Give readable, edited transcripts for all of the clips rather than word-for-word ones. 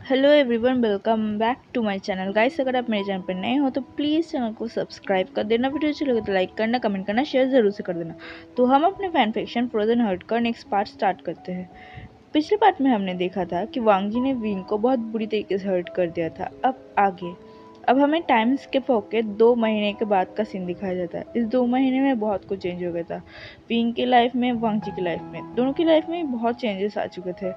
Hello everyone, welcome back to my channel guys. अगर आप मेरे चैनल पर नए हो तो प्लीज़ चैनल को सब्सक्राइब कर देना। वीडियो अच्छी लगे तो लाइक करना, कमेंट करना, शेयर ज़रूर से कर देना। तो हम अपने फैन फिक्शन फ्रोजन हर्ट का नेक्स्ट पार्ट स्टार्ट करते हैं। पिछले पार्ट में हमने देखा था कि वांग जी ने विंग को बहुत बुरी तरीके से हर्ट कर दिया था। अब हमें टाइम स्किप होकर 2 महीने के बाद का सीन दिखाया जाता है। इस 2 महीने में बहुत कुछ चेंज हो गया था, विंग की लाइफ में, वांग जी की लाइफ में। दोनों की लाइफ में बहुत चेंजेस आ चुके थे।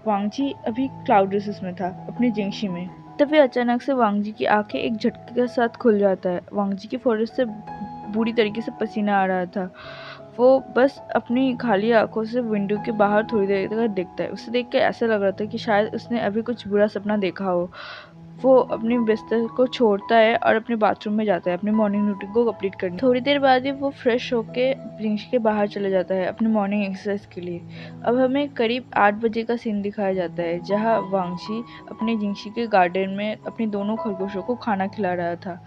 वांग जी अभी क्लाउड रेसेस में था, अपनी जिंगशी में। तभी अचानक से वांग जी की आंखें एक झटके के साथ खुल जाता है। वांग जी की फोrehead से बुरी तरीके से पसीना आ रहा था। वो बस अपनी खाली आंखों से विंडो के बाहर थोड़ी देर तक देखता है। उसे देख के ऐसा लग रहा था कि शायद उसने अभी कुछ बुरा सपना देखा हो। वो अपने बिस्तर को छोड़ता है और अपने बाथरूम में जाता है अपनी मॉर्निंग रूटीन को कंप्लीट करने। थोड़ी देर बाद ही वो फ्रेश होके जिंगशी के बाहर चले जाता है अपनी मॉर्निंग एक्सरसाइज के लिए। अब हमें करीब 8 बजे का सीन दिखाया जाता है, जहाँ वांगजी अपने जिंगशी के गार्डन में अपने दोनों खरगोशों को खाना खिला रहा था।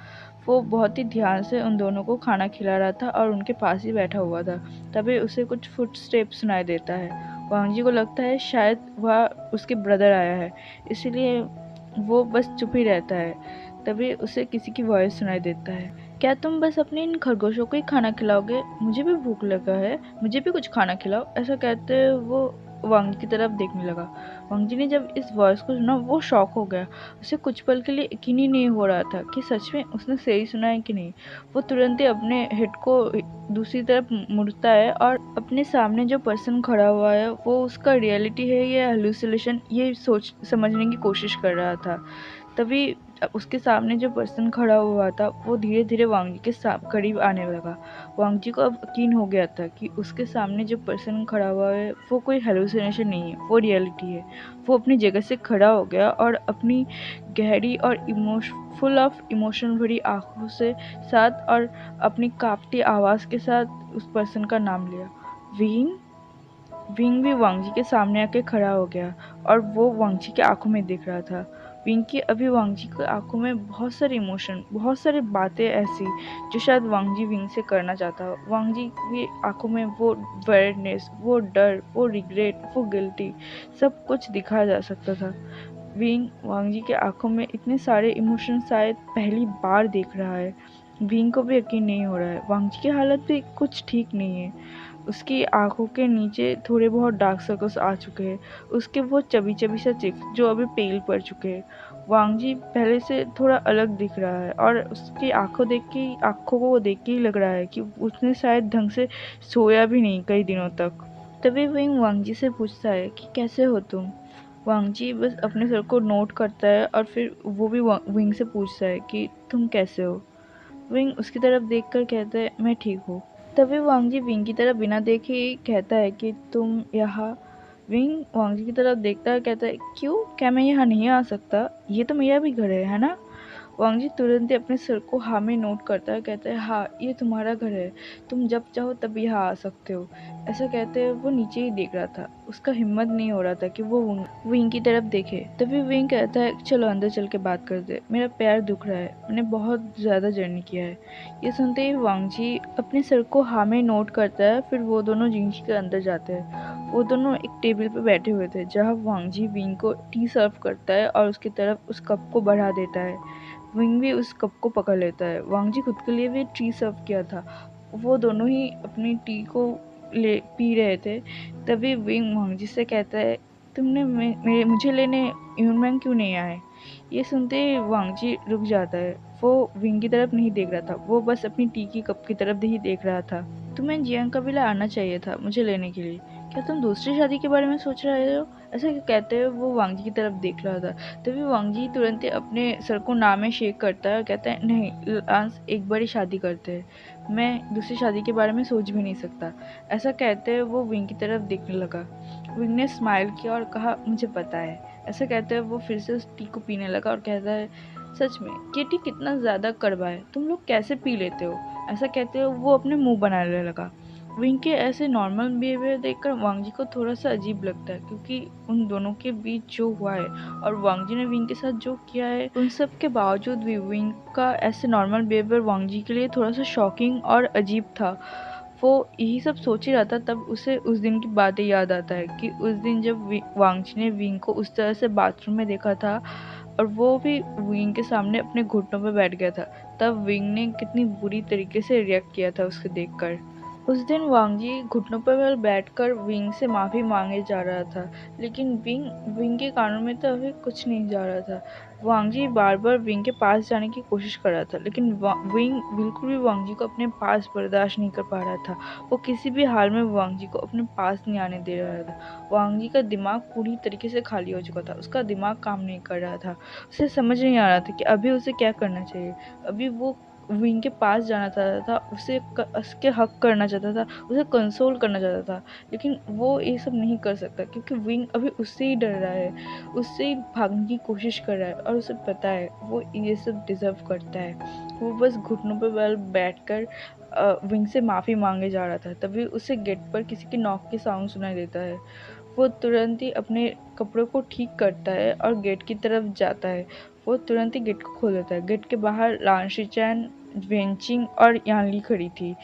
वो बहुत ही ध्यान से उन दोनों को खाना खिला रहा था और उनके पास ही बैठा हुआ था। तभी उसे कुछ फुटस्टेप सुनाई देता है। वांगजी को लगता है शायद वह उसके ब्रदर आया है, इसीलिए वो बस चुप ही रहता है। तभी उसे किसी की वॉइस सुनाई देता है, क्या तुम बस अपने इन खरगोशों को ही खाना खिलाओगे? मुझे भी भूख लगा है, मुझे भी कुछ खाना खिलाओ। ऐसा कहते हुए वो वांगी की तरफ देखने लगा। वांगी ने जब इस वॉइस को सुना वो शॉक हो गया। उसे कुछ पल के लिए यकीन ही नहीं हो रहा था कि सच में उसने सही सुना है कि नहीं। वो तुरंत ही अपने हेड को दूसरी तरफ मुड़ता है और अपने सामने जो पर्सन खड़ा हुआ है वो उसका रियलिटी है या हेलुसिनेशन, ये सोच समझने की कोशिश कर रहा था। तभी उसके सामने जो पर्सन खड़ा हुआ था वो धीरे धीरे वांगजी के करीब आने लगा। वांगजी को अब यकीन हो गया था कि उसके सामने जो पर्सन खड़ा हुआ है वो कोई हेलुसिनेशन नहीं है, वो रियलिटी है। वो अपनी जगह से खड़ा हो गया और अपनी गहरी और फुल ऑफ इमोशन भरी आंखों से साथ और अपनी कांपती आवाज़ के साथ उस पर्सन का नाम लिया, विंग। विंग भी वांगजी के सामने आके खड़ा हो गया और वो वांगजी के आंखों में देख रहा था। विंग की अभी वांगजी की आंखों में बहुत सारे इमोशन, बहुत सारी बातें ऐसी जो शायद वांगजी विंग से करना चाहता हो। वांगजी की आंखों में वो वर्डनेस, वो डर, वो रिग्रेट, वो गिल्टी, सब कुछ दिखाया जा सकता था। विंग वांगजी के आंखों में इतने सारे इमोशन शायद पहली बार देख रहा है। विंग को भी यकीन नहीं हो रहा है, वांगजी की हालत भी कुछ ठीक नहीं है। उसकी आंखों के नीचे थोड़े बहुत डार्क सर्कल्स आ चुके हैं। उसके वो चबी चबी सा चिक्स जो अभी पेल पड़ चुके हैं। वांगजी पहले से थोड़ा अलग दिख रहा है और उसकी आंखों को देख के ही लग रहा है कि उसने शायद ढंग से सोया भी नहीं कई दिनों तक। तभी विंग वांगजी से पूछता है कि कैसे हो तुम? वांगजी बस अपने सर को नोट करता है और फिर वो भी विंग से पूछता है कि तुम कैसे हो? विंग उसकी तरफ देखकर कहता है मैं ठीक हूँ। तभी वांगजी विंग की तरफ बिना देखे ही कहता है कि तुम यहाँ। विंग वांगजी की तरफ देखता है, कहता है क्यों, क्या मैं यहाँ नहीं आ सकता? ये तो मेरा भी घर है ना? वांगजी तुरंत ही अपने सिर को हाँ में नोट करता है, कहता है हाँ ये तुम्हारा घर है, तुम जब चाहो तब यहाँ आ सकते हो। ऐसा कहते हुए वो नीचे ही देख रहा था। उसका हिम्मत नहीं हो रहा था कि वो विंग की तरफ देखे। तभी विंग कहता है चलो अंदर चल के बात करते, मेरा पैर दुख रहा है, मैंने बहुत ज़्यादा जर्नी किया है। ये सुनते ही वांगजी अपने सर को हाँ में नोट करता है। फिर वो दोनों जिंगशी के अंदर जाते हैं। वो दोनों एक टेबल पे बैठे हुए थे, जहाँ वांगजी विंग को टी सर्व करता है और उसकी तरफ उस कप को बढ़ा देता है। विंग भी उस कप को पकड़ लेता है। वांगजी खुद के लिए भी टी सर्व किया था। वो दोनों ही अपनी टी को ले पी रहे थे। तभी विंग वांगजी से कहता है तुमने मेरे मुझे लेने यूनमैंग क्यों नहीं आए? ये सुनते ही वांगजी रुक जाता है। वो विंग की तरफ नहीं देख रहा था, वो बस अपनी टी की कप की तरफ ही देख रहा था। तुम्हें जियांग कबीला आना चाहिए था मुझे लेने के लिए। क्या तुम दूसरी शादी के बारे में सोच रहे हो? ऐसा कहते हुए वो वांगजी की तरफ देख रहा था। तभी वांगजी तुरंत ही अपने सर को ना में शेक करता है और कहता है नहीं लांस, एक बार ही शादी करते हैं, मैं दूसरी शादी के बारे में सोच भी नहीं सकता। ऐसा कहते हुए वो विंग की तरफ देखने लगा। विंग ने स्माइल किया और कहा मुझे पता है। ऐसा कहते हुए वो फिर से उस टी को पीने लगा और कहता है सच में ये टी कितना ज़्यादा कड़वा है, तुम लोग कैसे पी लेते हो? ऐसा कहते हुए वो अपने मुंह बनाने लगा। विंग के ऐसे नॉर्मल बिहेवियर देखकर वांगजी को थोड़ा सा अजीब लगता है, क्योंकि उन दोनों के बीच जो हुआ है और वांगजी ने विंग के साथ जो किया है, उन सब के बावजूद भी विंग का ऐसे नॉर्मल बिहेवियर वांगजी के लिए थोड़ा सा शॉकिंग और अजीब था। वो यही सब सोच ही रहा था, तब उसे उस दिन की बातें याद आता है कि उस दिन जब वांगची ने विंग को उस तरह से बाथरूम में देखा था और वो भी विंग के सामने अपने घुटनों पर बैठ गया था। तब विंग ने कितनी बुरी तरीके से रिएक्ट किया था उसके देखकर। उस दिन वांगजी घुटनों पर बैठकर विंग से माफ़ी मांगे जा रहा था, लेकिन विंग विंग के कानों में तो अभी कुछ नहीं जा रहा था। वांगजी बार बार विंग के पास जाने की कोशिश कर रहा था, लेकिन विंग बिल्कुल भी वांगजी को अपने पास बर्दाश्त नहीं कर पा रहा था। वो किसी भी हाल में वांगजी को अपने पास नहीं आने दे रहा था। वांगजी का दिमाग पूरी तरीके से खाली हो चुका था, उसका दिमाग काम नहीं कर रहा था। उसे समझ नहीं आ रहा था कि अभी उसे क्या करना चाहिए। अभी वो विंग के पास जाना चाहता था, उसके हक करना चाहता था, उसे कंसोल करना चाहता था, लेकिन वो ये सब नहीं कर सकता क्योंकि विंग अभी उससे ही डर रहा है, उससे ही भागने की कोशिश कर रहा है और उसे पता है वो ये सब डिजर्व करता है। वो बस घुटनों पर बैठकर विंग से माफ़ी मांगे जा रहा था। तभी उसे गेट पर किसी की नॉक की साउंड सुनाई देता है। वो तुरंत ही अपने कपड़ों को ठीक करता है और गेट की तरफ जाता है। वो तुरंत ही गेट को खोल देता है। गेट के बाहर लांशीचैन, वेंचिंग और यानली खड़ी थी।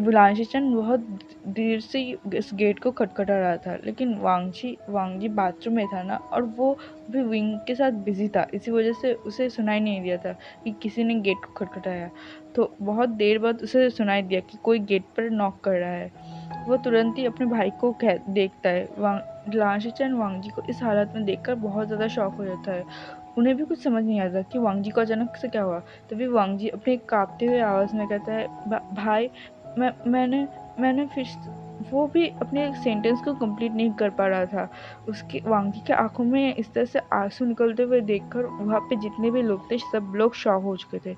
लांशीचैन बहुत देर से इस गेट को खटखटा रहा था, लेकिन वांगजी बाथरूम में था ना, और वो भी विंग के साथ बिजी था, इसी वजह से उसे सुनाई नहीं दिया था कि किसी ने गेट को खटखटाया। तो बहुत देर बाद उसे सुनाई दिया कि कोई गेट पर नॉक कर रहा है। वो तुरंत ही अपने भाई को देखता है। लांशीचैन वांगजी को इस हालत में देखकर बहुत ज़्यादा शॉक हो जाता है। उन्हें भी कुछ समझ नहीं आता कि वांगजी को अचानक से क्या हुआ। तभी वांगजी अपने कांपते हुए आवाज़ में कहता है, भाई, मैंने मैंने फिर वो भी अपने सेंटेंस को कंप्लीट नहीं कर पा रहा था। उसके वांगी के आंखों में इस तरह से आंसू निकलते हुए देखकर वहाँ पे जितने भी लोग थे सब लोग शॉक हो चुके थे।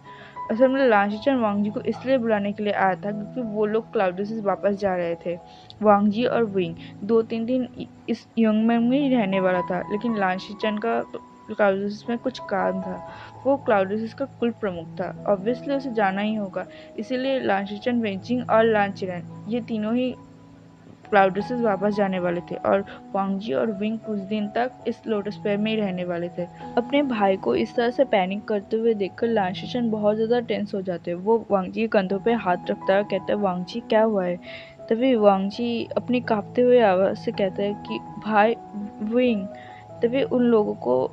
असल में लांशीचैन वांगजी को इसलिए बुलाने के लिए आया था क्योंकि वो लोग क्लाउडी से वापस जा रहे थे। वांगजी और विंग 2-3 दिन इस यंगमैन में ही रहने वाला था, लेकिन लांशीचैन का क्लाउडियस में कुछ काम था। वो क्लाउडियस का कुल प्रमुख था, ऑब्वियसली उसे जाना ही होगा। इसीलिए लांशीचैन, वेंचिंग और लांचिरन ये तीनों ही क्लाउडियस वापस जाने वाले थे और वांगजी और विंग कुछ दिन तक इस लोटस पेड़ में ही रहने वाले थे। अपने भाई को इस तरह से पैनिक करते हुए देखकर लांशीचैन बहुत ज़्यादा टेंस हो जाते हैं। वो वांगजी के कंधों पे हाथ रखता है, कहता है, वांगजी क्या हुआ है। तभी वांगजी अपनी कांपते हुए आवाज़ से कहता है कि भाई, विंग। तभी उन लोगों को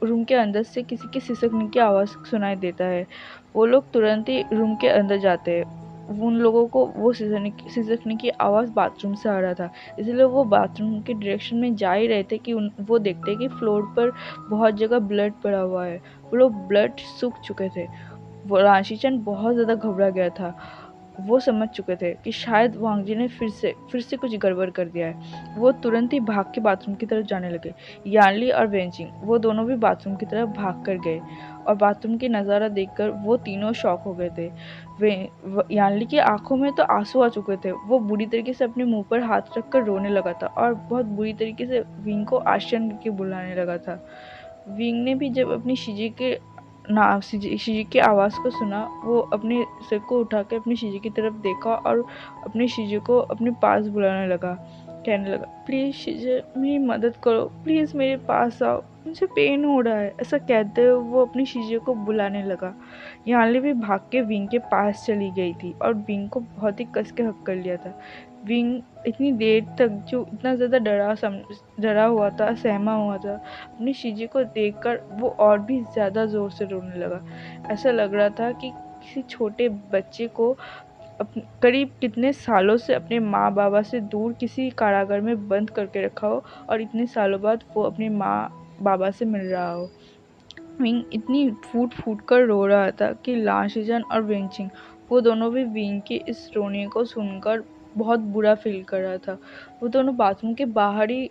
रूम के अंदर से किसी के सिसकने की आवाज़ सुनाई देता है। वो लोग तुरंत ही रूम के अंदर जाते हैं। उन लोगों को वो सिसकने की आवाज़ बाथरूम से आ रहा था, इसलिए वो बाथरूम के डायरेक्शन में जा ही रहे थे कि वो देखते कि फ्लोर पर बहुत जगह ब्लड पड़ा हुआ है। वो लोग ब्लड सूख चुके थे। वो लांशीचैन बहुत ज़्यादा घबरा गया था। वो समझ चुके थे कि शायद वांगजी ने फिर से कुछ गड़बड़ कर दिया है। वो तुरंत ही भाग के बाथरूम की तरफ जाने लगे। यानली और वेंचिंग वो दोनों भी बाथरूम की तरफ भाग कर गए और बाथरूम की नज़ारा देखकर वो तीनों शॉक हो गए थे। यानली की आंखों में तो आंसू आ चुके थे। वो बुरी तरीके से अपने मुंह पर हाथ रखकर रोने लगा था और बहुत बुरी तरीके से विंग को आश्चर्य करके बुलाने लगा था। विंग ने भी जब अपनी शिजी की आवाज़ को सुना, वो अपने सिर को उठा के अपनी शिजी की तरफ देखा और अपनी शिजी को अपने पास बुलाने लगा, कहने लगा, प्लीज़ शिजी, मेरी मदद करो, प्लीज़ मेरे पास आओ, मुझे पेन हो रहा है। ऐसा कहते हुए वो अपनी शिजी को बुलाने लगा। यानली भी भाग के विंग के पास चली गई थी और विंग को बहुत ही कस के हक कर लिया था। विंग इतनी देर तक जो इतना ज़्यादा डरा हुआ था, सहमा हुआ था, अपनी शिजी को देखकर वो और भी ज़्यादा ज़ोर से रोने लगा। ऐसा लग रहा था कि किसी छोटे बच्चे को करीब कितने सालों से अपने माँ बाबा से दूर किसी कारागार में बंद करके रखा हो और इतने सालों बाद वो अपने माँ बाबा से मिल रहा हो। विंग इतनी फूट फूट कर रो रहा था कि लांशीचैन और वेंचिंग वो दोनों भी विंग के इस रोने को सुनकर बहुत बुरा फील कर रहा था। वो दोनों बाथरूम के बाहर ही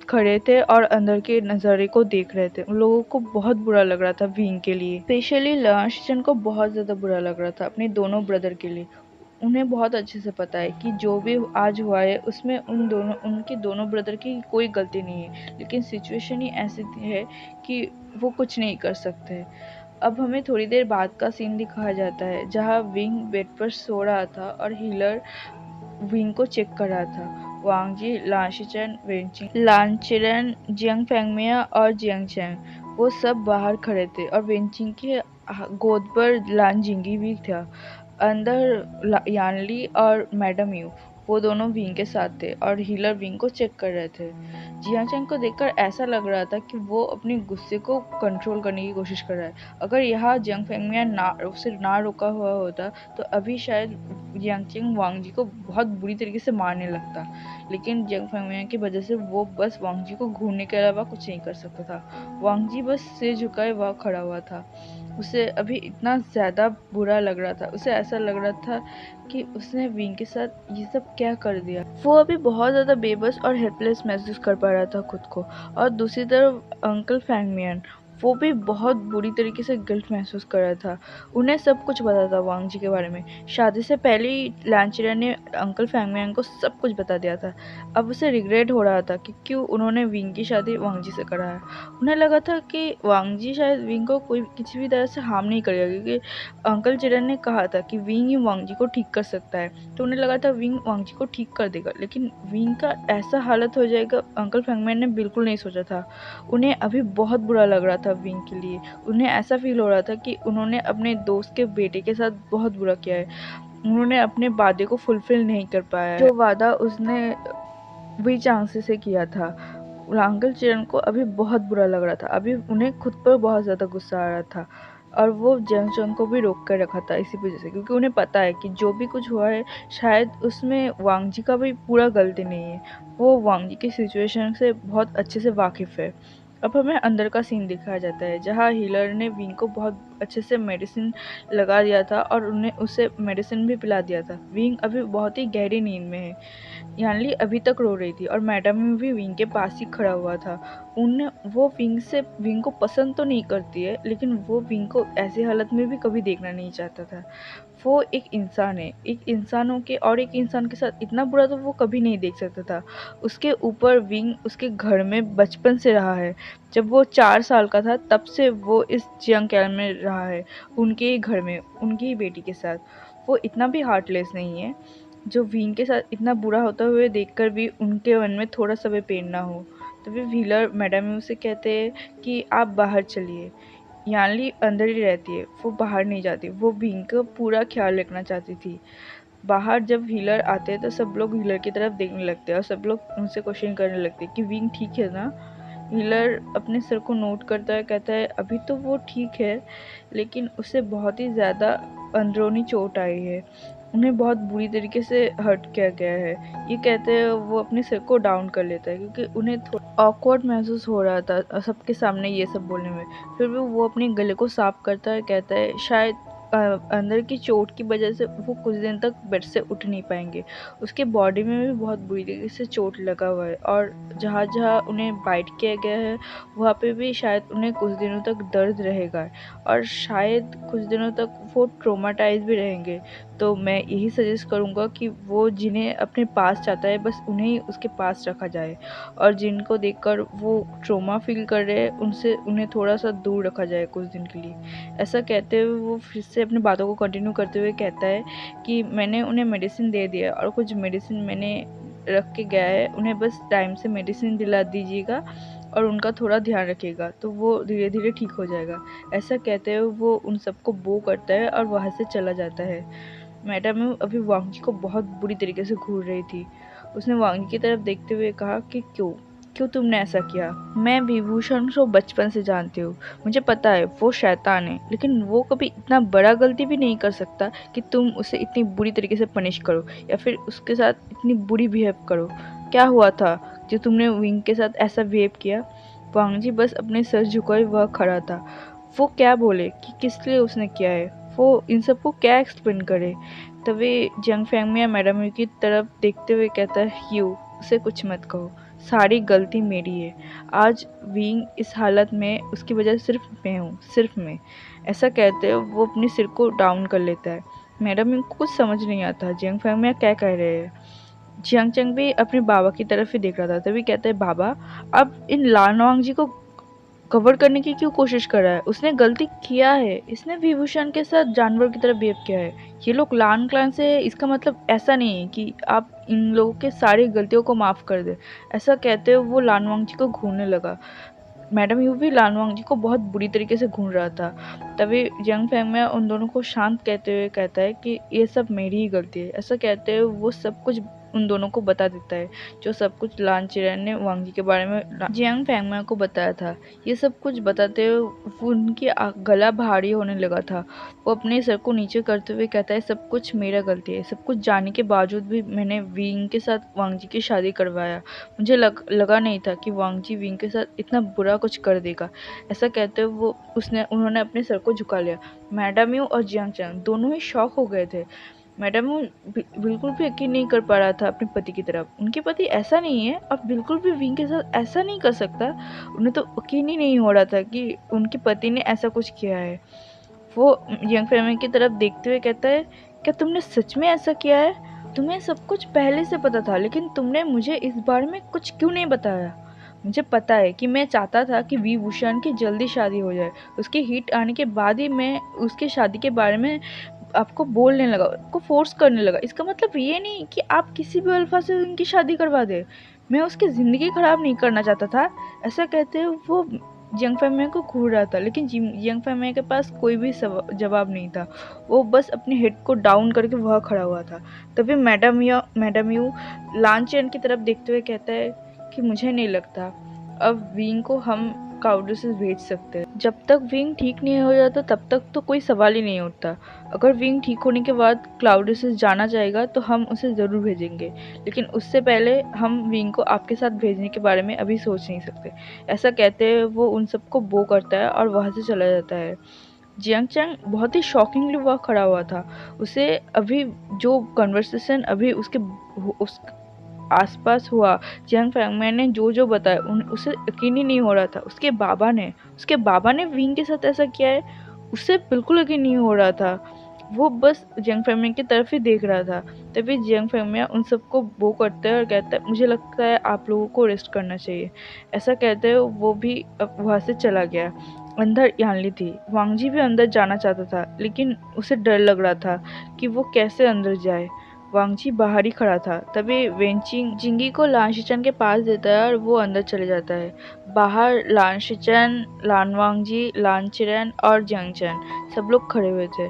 खड़े थे और अंदर के नज़ारे को देख रहे थे। उन लोगों को बहुत बुरा लग रहा था विंग के लिए, स्पेशली लांशीचैन को बहुत ज़्यादा बुरा लग रहा था अपने दोनों ब्रदर के लिए। उन्हें बहुत अच्छे से पता है कि जो भी आज हुआ है उसमें उनके दोनों ब्रदर की कोई गलती नहीं है, लेकिन सिचुएशन ही ऐसी है कि वो कुछ नहीं कर सकते। अब हमें थोड़ी देर बाद का सीन दिखाया जाता है जहाँ विंग बेड पर सो रहा था और हीलर विंग को चेक कर रहा था। वांगजी, लांशीचैन, वेंचिंग, लांचिरन, जियांग फेंगमिया और जियांग चैंग वो सब बाहर खड़े थे और वेंचिंग की गोद पर लान जिंगी भी था। अंदर यानली और मैडम यू वो दोनों विंग के साथ थे और हीलर विंग को चेक कर रहे थे। जियांग चैंग को देखकर ऐसा लग रहा था कि वो अपने गुस्से को कंट्रोल करने की कोशिश कर रहा है। अगर यहाँ जियांग फेंगमियान उसे ना रोका हुआ होता तो अभी शायद जियांग चैंग वांग जी को बहुत बुरी तरीके से मारने लगता, लेकिन जियांग फेंगमियान की वजह से वो बस वांग जी को घूरने के अलावा कुछ नहीं कर सकता था। वांग जी बस सिर झुकाए वहाँ खड़ा हुआ था। उसे अभी इतना ज़्यादा बुरा लग रहा था, उसे ऐसा लग रहा था कि उसने विंग के साथ ये सब क्या कर दिया। वो अभी बहुत ज़्यादा बेबस और हेल्पलेस महसूस कर पा रहा था खुद को। और दूसरी तरफ अंकल फैंगमियन वो भी बहुत बुरी तरीके से गिल्ट महसूस कर रहा था। उन्हें सब कुछ पता था वांग जी के बारे में। शादी से पहले ही लांचेरा ने अंकल फैंगमियन को सब कुछ बता दिया था। अब उसे रिग्रेट हो रहा था कि क्यों उन्होंने विंग की शादी वांग जी से कराया। उन्हें लगा था कि वांग जी शायद विंग को कोई किसी भी तरह से हार्म नहीं करेगा, क्योंकि अंकल चिरन ने कहा था कि विंग ही वांग जी को ठीक कर सकता है। तो उन्हें लगा था विंग वांग जी को ठीक कर देगा, लेकिन विंग का ऐसा हालत हो जाएगा अंकल फैंगमैन ने बिल्कुल नहीं सोचा था। उन्हें अभी बहुत बुरा लग रहा था विंग के लिए। उन्हें ऐसा फील हो रहा था कि उन्होंने अपने दोस्त के बेटे के साथ बहुत बुरा किया है। उन्होंने अपने वादे को फुलफिल नहीं कर पाया है, जो वादा उसने वी चांसे से किया था। अंकल चिरन को अभी बहुत बुरा लग रहा था। अभी उन्हें खुद पर बहुत ज़्यादा गुस्सा आ रहा था और वो जियांग चैंग को भी रोक कर रखा था इसी वजह से, क्योंकि उन्हें पता है कि जो भी कुछ हुआ है शायद उसमें वांग जी का भी पूरा गलती नहीं है। वो वांग जी की सिचुएशन से बहुत अच्छे से वाकिफ़ है। अब हमें अंदर का सीन दिखाया जाता है, जहाँ हीलर ने विंग को बहुत अच्छे से मेडिसिन लगा दिया था और उन्हें उसे मेडिसिन भी पिला दिया था। विंग अभी बहुत ही गहरी नींद में है। यानली अभी तक रो रही थी और मैडम भी विंग के पास ही खड़ा हुआ था। वो विंग को पसंद तो नहीं करती है, लेकिन वो विंग को ऐसी हालत में भी कभी देखना नहीं चाहता था। वो एक इंसान है, एक इंसान होके और एक इंसान के साथ इतना बुरा तो वो कभी नहीं देख सकता था। उसके ऊपर विंग उसके घर में बचपन से रहा है। जब वो 4 साल का था तब से वो इस जियांगक्यान में रहा है, उनके ही घर में, उनकी ही बेटी के साथ। वो इतना भी हार्टलेस नहीं है जो विंग के साथ इतना बुरा होता हुए देखकर भी उनके मन में थोड़ा सा भी पेन ना हो। तभी व्हीलर मैडम से कहते हैं कि आप बाहर चलिए। यानली अंदर ही रहती है, वो बाहर नहीं जाती। वो विंग का पूरा ख्याल रखना चाहती थी। बाहर जब व्हीलर आते हैं तो सब लोग व्हीलर की तरफ देखने लगते हैं और सब लोग उनसे क्वेश्चन करने लगते हैं कि विंग ठीक है ना। व्हीलर अपने सर को नोट करता है, कहता है अभी तो वो ठीक है, लेकिन उसे बहुत ही ज़्यादा अंदरूनी चोट आई है। उन्हें बहुत बुरी तरीके से हर्ट किया गया है। ये कहते हैं वो अपने सिर को डाउन कर लेता है, क्योंकि उन्हें थोड़ा ऑकवर्ड महसूस हो रहा था सबके सामने ये सब बोलने में। फिर भी वो अपने गले को साफ करता है, कहता है शायद अंदर की चोट की वजह से वो कुछ दिन तक बेड से उठ नहीं पाएंगे। उसके बॉडी में भी बहुत बुरी तरीके से चोट लगा हुआ है और जहाँ जहाँ उन्हें बाइट किया गया है वहाँ पे भी शायद उन्हें कुछ दिनों तक दर्द रहेगा और शायद कुछ दिनों तक वो ट्रोमाटाइज भी रहेंगे। तो मैं यही सजेस्ट करूँगा कि वो जिन्हें अपने पास चाहता है बस उन्हें ही उसके पास रखा जाए, और जिनको देखकर वो ट्रोमा फील कर रहे हैं उनसे उन्हें थोड़ा सा दूर रखा जाए कुछ दिन के लिए। ऐसा कहते हुए वो फिर से अपनी बातों को कंटिन्यू करते हुए कहता है कि मैंने उन्हें मेडिसिन दे दिया और कुछ मेडिसिन मैंने रख के गया है, उन्हें बस टाइम से मेडिसिन दिला दीजिएगा और उनका थोड़ा ध्यान रखिएगा तो वो धीरे धीरे ठीक हो जाएगा। ऐसा कहते हुए वो उन सबको बो करता है और वहाँ से चला जाता है। मैडम अभी वांग जी को बहुत बुरी तरीके से घूर रही थी। उसने वांग जी की तरफ देखते हुए कहा कि क्यों क्यों तुमने ऐसा किया। मैं विभूषण को बचपन से जानती हूँ, मुझे पता है वो शैतान है, लेकिन वो कभी इतना बड़ा गलती भी नहीं कर सकता कि तुम उसे इतनी बुरी तरीके से पनिश करो या फिर उसके साथ इतनी बुरी बिहेव करो। क्या हुआ था जो तुमने विंग के साथ ऐसा बिहेव किया। वांग जी बस अपने सर झुकाए वह खड़ा था। वो क्या बोले कि किस लिए उसने किया है, वो इन सबको क्या एक्सप्लेन करे। तभी जियांग फेंगमिया मैडम की तरफ देखते हुए कहता है यू उसे कुछ मत कहो, सारी गलती मेरी है। आज विंग इस हालत में उसकी वजह सिर्फ मैं हूँ, सिर्फ मैं। ऐसा कहते हुए वो अपने सिर को डाउन कर लेता है। मैडम को कुछ समझ नहीं आता जियांग फेंगमिया क्या कह रहे हैं। जियांग चंग भी अपने बाबा की तरफ ही देख रहा था। तभी कहता है बाबा अब इन लानवांग जी को कवर करने की क्यों कोशिश कर रहा है। उसने गलती किया है, इसने विभूषण के साथ जानवर की तरह बिहेव किया है। ये लोग लान क्लान से है, इसका मतलब ऐसा नहीं है कि आप इन लोगों के सारी गलतियों को माफ़ कर दे। ऐसा कहते हुए वो लानवांग जी को घूरने लगा। मैडम यू भी लान वांगजी को बहुत बुरी तरीके से घूर रहा था। तभी यंग फेंगमिया उन दोनों को शांत कहते हुए कहता है कि ये सब मेरी ही गलती है। ऐसा कहते हुए वो सब कुछ उन दोनों को बता देता है, जो सब कुछ लान चिरैन ने वांगजी के बारे में जियांग फेंगमिया को बताया था। ये सब कुछ बताते हुए उनकी गला भारी होने लगा था। वो अपने सर को नीचे करते हुए कहता है, सब कुछ मेरा गलती है। सब कुछ जानने के बावजूद भी मैंने विंग के साथ वांगजी की शादी करवाया। मुझे लगा नहीं था कि वांगजी विंग के साथ इतना बुरा कुछ कर देगा। ऐसा कहते हुए उन्होंने अपने सर को झुका लिया। मैडम यू और जियांग चैंग दोनों ही शॉक हो गए थे। मैडम यू बिल्कुल भी यकीन नहीं कर पा रहा था अपने पति की तरफ। उनके पति ऐसा नहीं है और बिल्कुल भी विंग के साथ ऐसा नहीं कर सकता। उन्हें तो यकीन ही नहीं हो रहा था कि उनके पति ने ऐसा कुछ किया है। वो यंग फैमिली की तरफ देखते हुए कहता है, क्या तुमने सच में ऐसा किया है? तुम्हें सब कुछ पहले से पता था, लेकिन तुमने मुझे इस बारे में कुछ क्यों नहीं बताया? मुझे पता है कि मैं चाहता था कि वी वुशान की जल्दी शादी हो जाए। उसके हिट आने के बाद ही मैं उसके शादी के बारे में आपको बोलने लगा, आपको फोर्स करने लगा। इसका मतलब ये नहीं कि आप किसी भी अल्फा से उनकी शादी करवा दे। मैं उसकी ज़िंदगी ख़राब नहीं करना चाहता था। ऐसा कहते हुए वो यंग फैमिली को घूर रहा था, लेकिन यंग फैमिली के पास कोई भी जवाब नहीं था। वो बस अपने हेड को डाउन करके वहाँ खड़ा हुआ था। तभी मैडम यू लान चेन की तरफ देखते हुए कहता है कि मुझे नहीं लगता अब विंग को हम क्लाउडियस भेज सकते हैं। जब तक विंग ठीक नहीं हो जाता तब तक तो कोई सवाल ही नहीं उठता। अगर विंग ठीक होने के बाद क्लाउडियस जाना चाहेगा तो हम उसे ज़रूर भेजेंगे, लेकिन उससे पहले हम विंग को आपके साथ भेजने के बारे में अभी सोच नहीं सकते। ऐसा कहते हुए वो उन सबको बो करता है और वहाँ से चला जाता है। जियांग चैंग बहुत ही शॉकिंगली वहाँ खड़ा हुआ था। उसे अभी जो कन्वर्सेशन अभी उस आसपास हुआ, जियांग फैंगमैन ने जो बताया उसे यकीन ही नहीं हो रहा था। उसके बाबा ने विंग के साथ ऐसा किया है, उसे बिल्कुल यकीन नहीं हो रहा था। वो बस जियांग फैंगमैन की तरफ ही देख रहा था। तभी जियांग फैंगमैन उन सबको वो करता है और कहता है, मुझे लगता है आप लोगों को रेस्ट करना चाहिए। ऐसा कहते हुए वो भी वहाँ से चला गया। अंदर यानली थी। वांगजी भी अंदर जाना चाहता था, लेकिन उसे डर लग रहा था कि वो कैसे अंदर जाए। वांगजी बाहर ही खड़ा था। तभी वेंचिंग जिंगी को लान शिचन के पास देता है और वो अंदर चले जाता है। बाहर लान शिचन, लान वांगजी, लान चिरैन और जियांग चैन सब लोग खड़े हुए थे।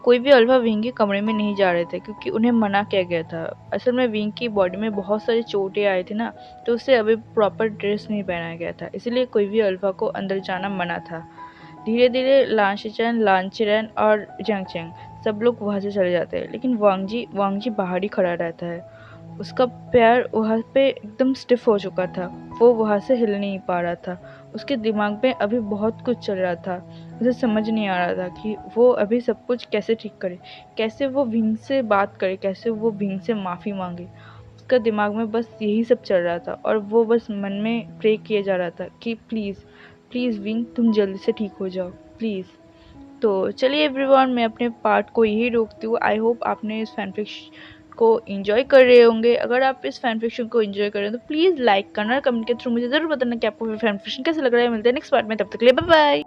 कोई भी अल्फा विंग के कमरे में नहीं जा रहे थे, क्योंकि उन्हें मना किया गया था। असल में विंग की बॉडी में बहुत सारी चोटें आई थी ना, तो उसे अभी प्रॉपर ड्रेस नहीं पहनाया गया था, इसलिए कोई भी अल्फा को अंदर जाना मना था। धीरे धीरे लान शिचन, लान चिरैन और जियांग चैंग सब लोग वहाँ से चले जाते हैं, लेकिन वांगजी बाहर ही खड़ा रहता है। उसका पैर वहाँ पे एकदम स्टिफ हो चुका था। वो वहाँ से हिल नहीं पा रहा था। उसके दिमाग में अभी बहुत कुछ चल रहा था। उसे समझ नहीं आ रहा था कि वो अभी सब कुछ कैसे ठीक करे, कैसे वो विंग से बात करे, कैसे वो विंग से माफ़ी मांगे। उसका दिमाग में बस यही सब चल रहा था और वो बस मन में प्रे किए जा रहा था कि प्लीज़ प्लीज़ विंग, तुम जल्दी से ठीक हो जाओ प्लीज़। तो चलिए एवरीवन, मैं अपने पार्ट को यही रोकती हूँ। आई होप आपने इस फैनफिक्शन को एंजॉय कर रहे होंगे। अगर आप इस फैनफिक्शन को एंजॉय कर रहे हैं तो प्लीज़ लाइक करना, कमेंट के थ्रू मुझे ज़रूर बताना कि आपको फैनफिक्शन कैसे लग रहा है। मिलते हैं नेक्स्ट पार्ट में, तब तक के लिए बाय बाय।